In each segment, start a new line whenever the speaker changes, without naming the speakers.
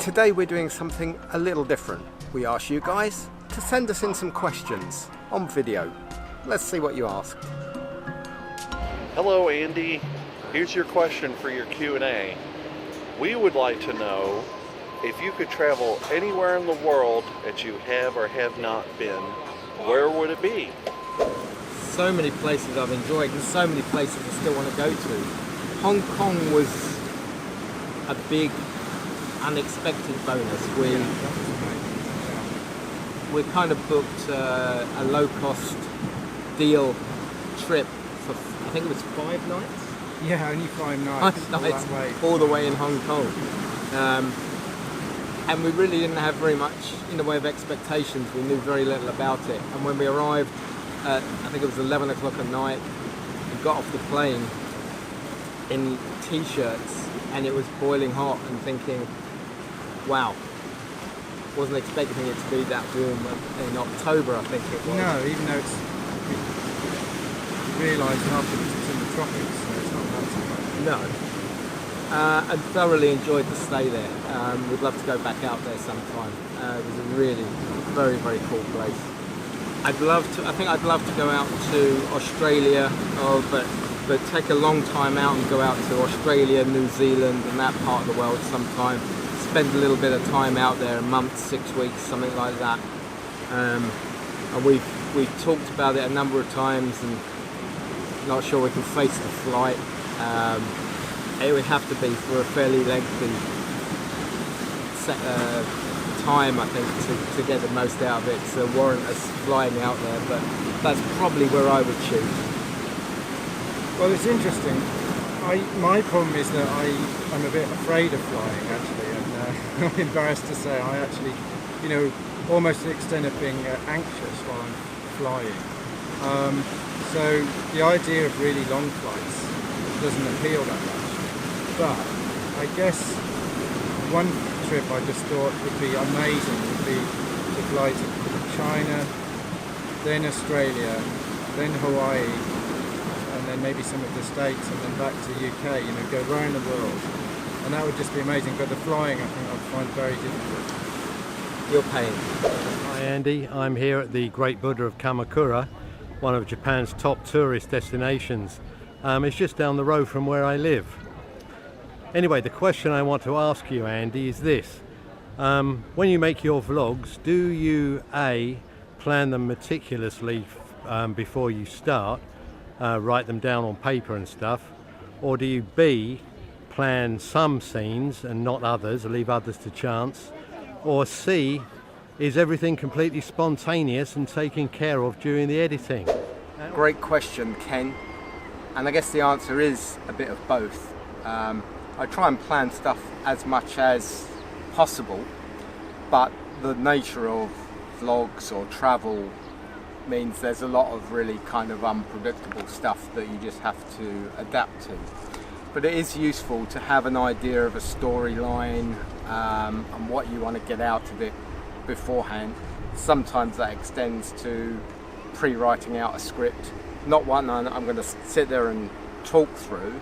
Today we're doing something a little different. We asked you guys to send us in some questions on video. Let's see what you asked.
Hello Andy, here's your question for your Q&A. We would like to know if you could travel anywhere in the world that you have or have not been, where would it be?
So many places I've enjoyed and so many places I still want to go to. Hong Kong was a big unexpected bonus. We kind of booked a low-cost deal trip for, I think it was 5 nights?
Yeah, only 5 nights.
5 nights, all the way in Hong Kong. And we really didn't have very much in the way of expectations. We knew very little about it. And when we arrived at, I think it was 11 o'clock at night, we got off the plane in t-shirts and it was boiling hot and thinking, wow, wasn't expecting it to be that warm in October, I think it was.
No, even though it's, we realised afterwards it's in the tropics, so it's not that so much.
No. And thoroughly enjoyed the stay there. We'd love to go back out there sometime. It was a really very, very cool place. I think I'd love to go out to Australia, but take a long time out and go out to Australia, New Zealand and that part of the world sometime. Spend a little bit of time out there, a month, 6 weeks, something like that. And we've talked about it a number of times and not sure we can face the flight. It would have to be for a fairly lengthy time, I think, to get the most out of it, to warrant us flying out there, but that's probably where I would choose.
Well, it's interesting. My problem is that I'm a bit afraid of flying, actually, and I'm embarrassed to say I actually, almost to the extent of being anxious while I'm flying. So the idea of really long flights doesn't appeal that much. But I guess one trip I just thought would be amazing would be to fly to China, then Australia, then Hawaii, and then maybe some of the States, and then back to the UK, go around the world. And that would just be amazing, but the flying I think I'd find very difficult.
You're paying.
Hi Andy, I'm here at the Great Buddha of Kamakura, one of Japan's top tourist destinations. It's just down the road from where I live. Anyway, the question I want to ask you, Andy, is this. When you make your vlogs, do you A, plan them meticulously before you start, write them down on paper and stuff, or do you B, plan some scenes and not others, leave others to chance, or C, is everything completely spontaneous and taken care of during the editing?
Great question, Ken. And I guess the answer is a bit of both. I try and plan stuff as much as possible, but the nature of vlogs or travel means there's a lot of really kind of unpredictable stuff that you just have to adapt to. But it is useful to have an idea of a storyline and what you want to get out of it beforehand. Sometimes that extends to pre-writing out a script. Not one I'm going to sit there and talk through,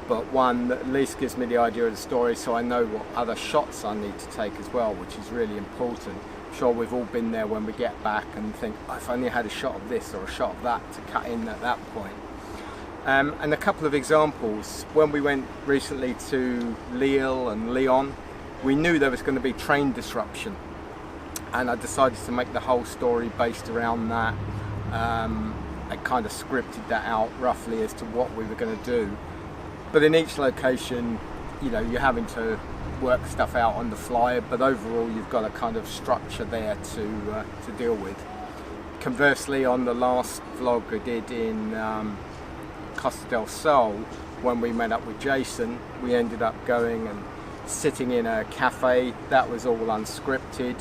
but one that at least gives me the idea of the story so I know what other shots I need to take as well, which is really important. I'm sure we've all been there when we get back and think, oh, if I only had a shot of this or a shot of that to cut in at that point. And a couple of examples. When we went recently to Lille and Lyon, we knew there was going to be train disruption, and I decided to make the whole story based around that. I kind of scripted that out roughly as to what we were going to do. But in each location, you're having to work stuff out on the fly, but overall you've got a kind of structure there to deal with. Conversely, on the last vlog I did in Costa del Sol, when we met up with Jason, we ended up going and sitting in a cafe. That was all unscripted.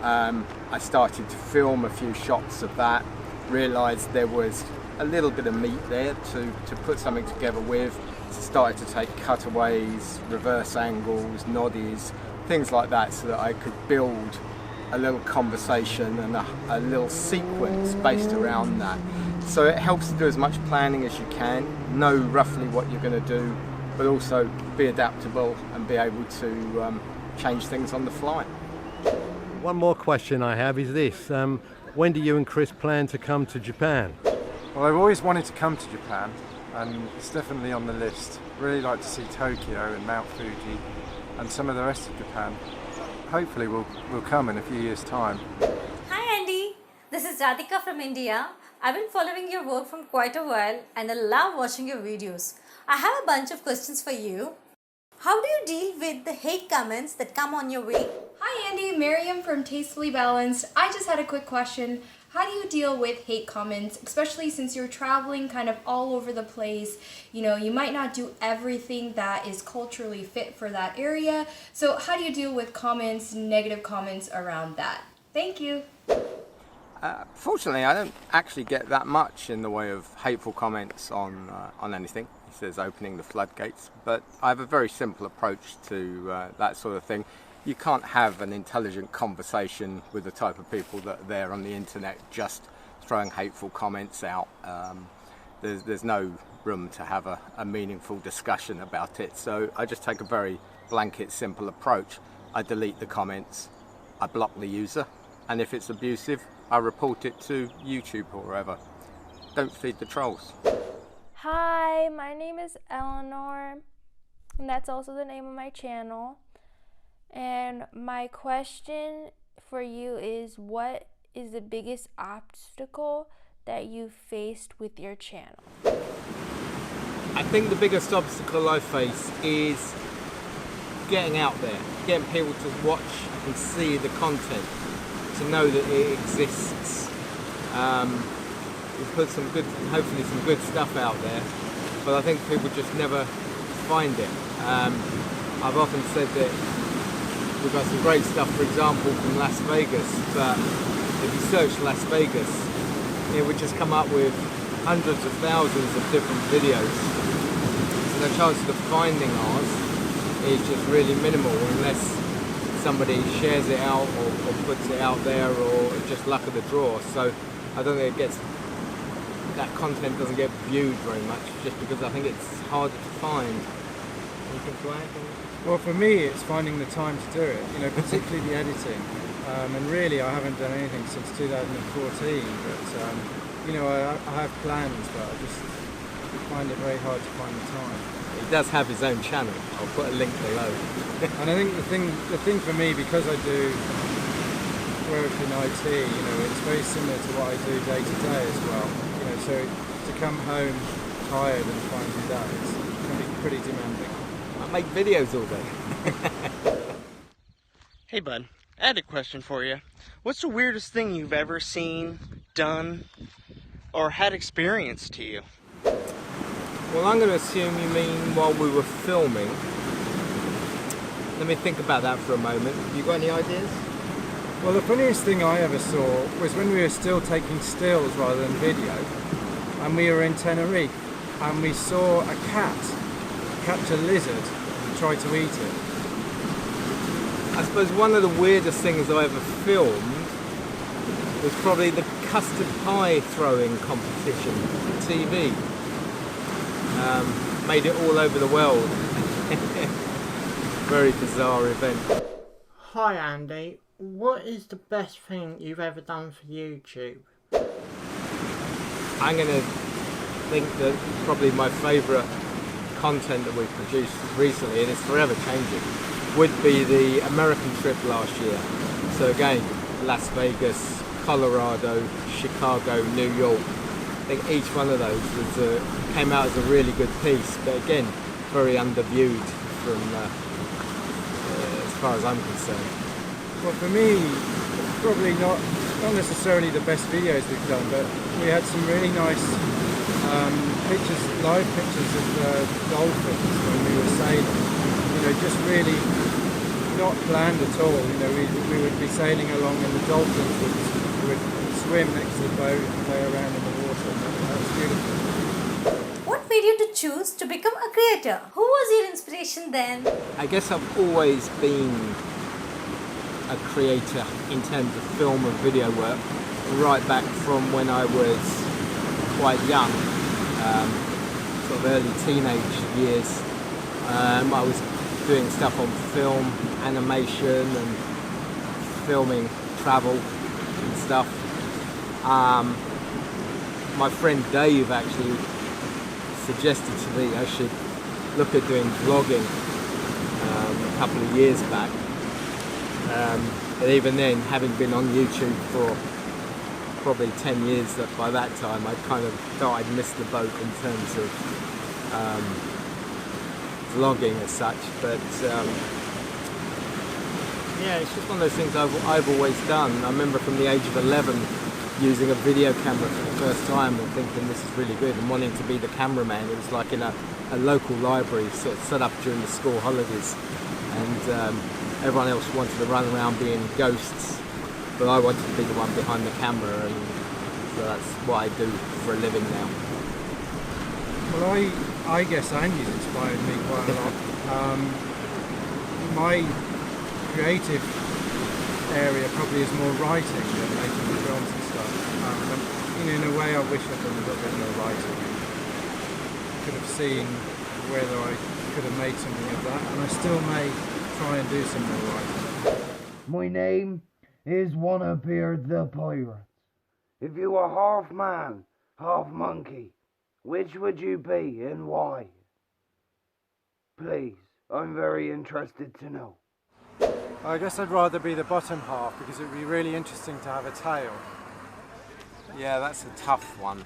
I started to film a few shots of that, realised there was a little bit of meat there to put something together with. Started to take cutaways, reverse angles, noddies, things like that, so that I could build a little conversation and a little sequence based around that. So it helps to do as much planning as you can, know roughly what you're going to do, but also be adaptable and be able to change things on the fly.
One more question I have is this. When do you and Chris plan to come to Japan?
Well, I've always wanted to come to Japan, and it's definitely on the list. Really like to see Tokyo and Mount Fuji and some of the rest of Japan. Hopefully we'll come in a few years' time.
Hi Andy, this is Radhika from India. I've been following your work from quite a while and I love watching your videos. I have a bunch of questions for you. How do you deal with the hate comments that come on your way?
Hi Andy, Miriam from Tastefully Balanced. I just had a quick question. How do you deal with hate comments, especially since you're traveling kind of all over the place? You know, you might not do everything that is culturally fit for that area. So how do you deal with comments, negative comments around that? Thank you.
Fortunately, I don't actually get that much in the way of hateful comments on anything. It says opening the floodgates, but I have a very simple approach to that sort of thing. You can't have an intelligent conversation with the type of people that are there on the internet just throwing hateful comments out. There's no room to have a meaningful discussion about it. So I just take a very blanket, simple approach. I delete the comments, I block the user, and if it's abusive, I report it to YouTube or wherever. Don't feed the trolls.
Hi, my name is Eleanor, and that's also the name of my channel. And my question for you is, what is the biggest obstacle that you faced with your channel?
I think the biggest obstacle I face is getting out there, getting people to watch and see the content, to know that it exists. We've put some good, hopefully some good stuff out there, but I think people just never find it. I've often said that we've got some great stuff, for example, from Las Vegas, but if you search Las Vegas, it would just come up with hundreds of thousands of different videos. So the chances of finding ours is just really minimal unless somebody shares it out or puts it out there, or it's just luck of the draw. So I don't think that content doesn't get viewed very much, just because I think it's harder to find. Anything to add?
Well, for me, it's finding the time to do it, you know, particularly the editing. And really, I haven't done anything since 2014, but, you know, I have plans, but I just find it very hard to find the time.
He does have his own channel. I'll put a link below.
And I think the thing for me, because I do work in IT, you know, it's very similar to what I do day to day as well. You know, so to come home tired and try and do that, it can be pretty demanding.
I make videos all day.
Hey bud, I had a question for you. What's the weirdest thing you've ever seen, done, or had experienced to you?
Well, I'm going to assume you mean while we were filming. Let me think about that for a moment. You got any ideas?
Well, the funniest thing I ever saw was when we were still taking stills rather than video, and we were in Tenerife, and we saw a cat catch a lizard and try to eat it.
I suppose one of the weirdest things I ever filmed was probably the custard pie throwing competition on TV. Made it all over the world. Very bizarre event.
Hi Andy, what is the best thing you've ever done for YouTube?
I'm going to think that probably my favourite content that we've produced recently, and it's forever changing, would be the American trip last year. So again, Las Vegas, Colorado, Chicago, New York. I think each one of those came out as a really good piece, but again, very underviewed from as far as I'm concerned.
Well, for me, probably not necessarily the best videos we've done, but we had some really nice pictures, live pictures of dolphins when we were sailing. You know, just really not planned at all. You know, we would be sailing along and the dolphins would swim next to the boat and play around in the water. That was beautiful.
What made you to choose to become a creator? Who was your inspiration then?
I guess I've always been a creator in terms of film and video work, right back from when I was quite young, sort of early teenage years. I was doing stuff on film, animation and filming travel and stuff. My friend Dave actually suggested to me I should look at doing vlogging a couple of years back. And even then, having been on YouTube for probably 10 years, that by that time I kind of thought I'd missed the boat in terms of vlogging as such. But yeah, it's just one of those things I've always done. I remember from the age of 11 using a video camera for the first time and thinking this is really good and wanting to be the cameraman. It was like in a local library sort of set up during the school holidays, and everyone else wanted to run around being ghosts, but I wanted to be the one behind the camera, and so that's what I do for a living now.
Well, I guess Andy's inspired me quite a lot. My creative area probably is more writing than making the films and stuff. In a way I wish I'd done a little bit more writing. Could have seen whether I could have made something of that, and I still may try and do some more writing.
My name is Wannabeard the Pirate. If you were half man, half monkey, which would you be and why? Please, I'm very interested to know.
I guess I'd rather be the bottom half because it would be really interesting to have a tail.
Yeah, that's a tough one.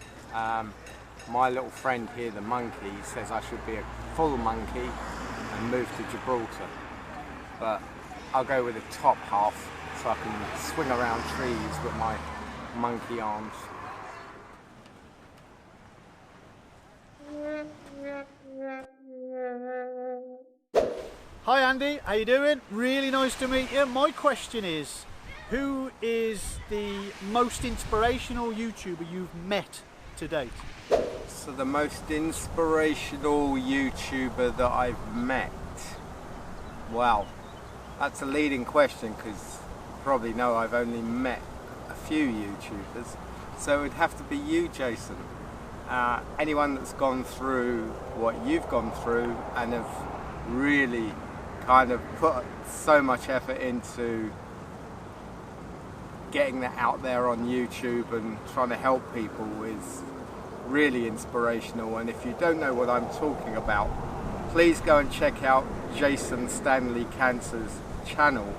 My little friend here, the monkey, says I should be a full monkey and move to Gibraltar. But I'll go with the top half so I can swing around trees with my monkey arms.
Hi Andy, how you doing? Really nice to meet you. My question is, who is the most inspirational YouTuber you've met to date?
So the most inspirational YouTuber that I've met? Wow, that's a leading question because you probably know I've only met a few YouTubers. So it would have to be you, Jason. Anyone that's gone through what you've gone through and have really kind of put so much effort into getting that out there on YouTube and trying to help people is really inspirational. And if you don't know what I'm talking about, please go and check out Jason Stanley Cancer's channel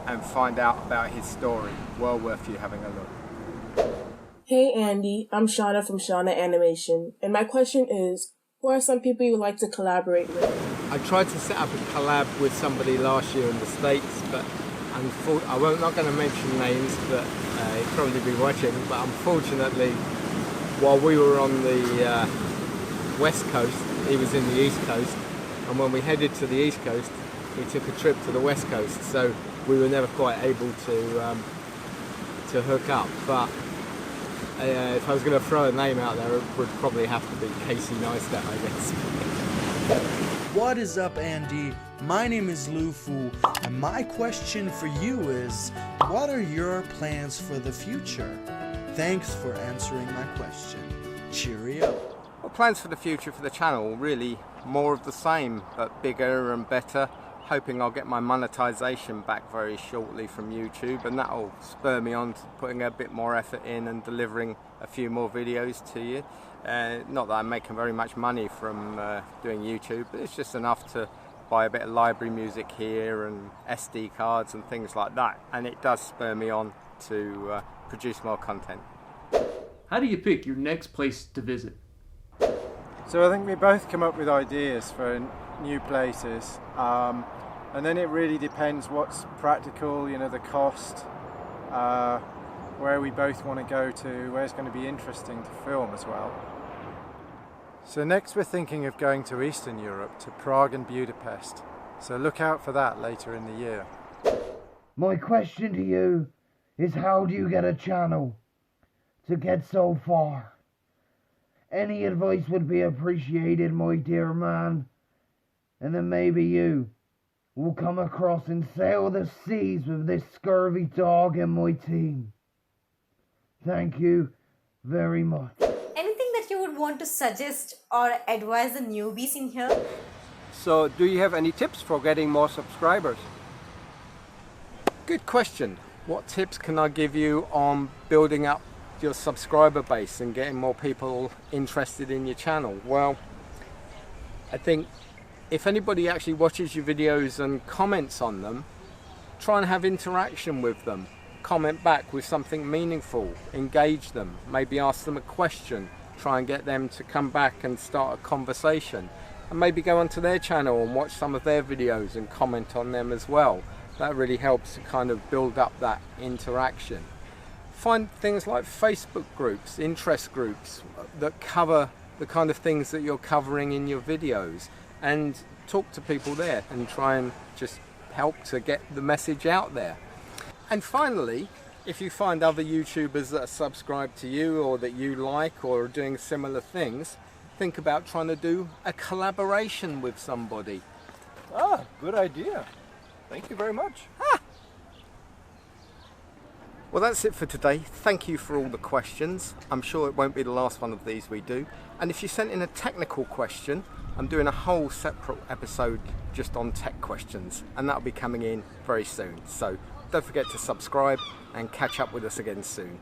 and find out about his story. Well worth you having a look.
Hey Andy, I'm Shanna from Shanna Animation, and my question is, who are some people you would like to collaborate with?
I tried to set up a collab with somebody last year in the States, but I'm not going to mention names, but he'll probably be watching, but unfortunately, while we were on the West Coast, he was in the East Coast, and when we headed to the East Coast, we took a trip to the West Coast, so we were never quite able to hook up. But if I was going to throw a name out there, it would probably have to be Casey Neistat, I guess.
What is up, Andy? My name is Lufu, and my question for you is, what are your plans for the future? Thanks for answering my question. Cheerio.
Well, plans for the future for the channel, really more of the same, but bigger and better. Hoping I'll get my monetization back very shortly from YouTube, and that'll spur me on to putting a bit more effort in and delivering a few more videos to you. Not that I'm making very much money from doing YouTube, but it's just enough to buy a bit of library music here and SD cards and things like that, and it does spur me on to produce more content.
How do you pick your next place to visit?
So I think we both come up with ideas for new places, and then it really depends what's practical, the cost, where we both want to go to, where it's going to be interesting to film as well. So next we're thinking of going to Eastern Europe, to Prague and Budapest, so look out for that later in the year.
My question to you is, how do you get a channel to get so far? Any advice would be appreciated, my dear man. And then maybe you will come across and sail the seas with this scurvy dog and my team. Thank you very much.
Anything that you would want to suggest or advise the newbies in here?
So do you have any tips for getting more subscribers?
Good question. What tips can I give you on building up your subscriber base and getting more people interested in your channel? Well, I think if anybody actually watches your videos and comments on them, try and have interaction with them. Comment back with something meaningful, engage them, maybe ask them a question, try and get them to come back and start a conversation, and maybe go onto their channel and watch some of their videos and comment on them as well. That really helps to kind of build up that interaction. Find things like Facebook groups, interest groups that cover the kind of things that you're covering in your videos, and talk to people there and try and just help to get the message out there. And finally, if you find other YouTubers that are subscribed to you or that you like or are doing similar things, think about trying to do a collaboration with somebody.
Ah, good idea. Thank you very much.
Well, that's it for today. Thank you for all the questions. I'm sure it won't be the last one of these we do. And if you sent in a technical question, I'm doing a whole separate episode just on tech questions, and that'll be coming in very soon. So don't forget to subscribe and catch up with us again soon.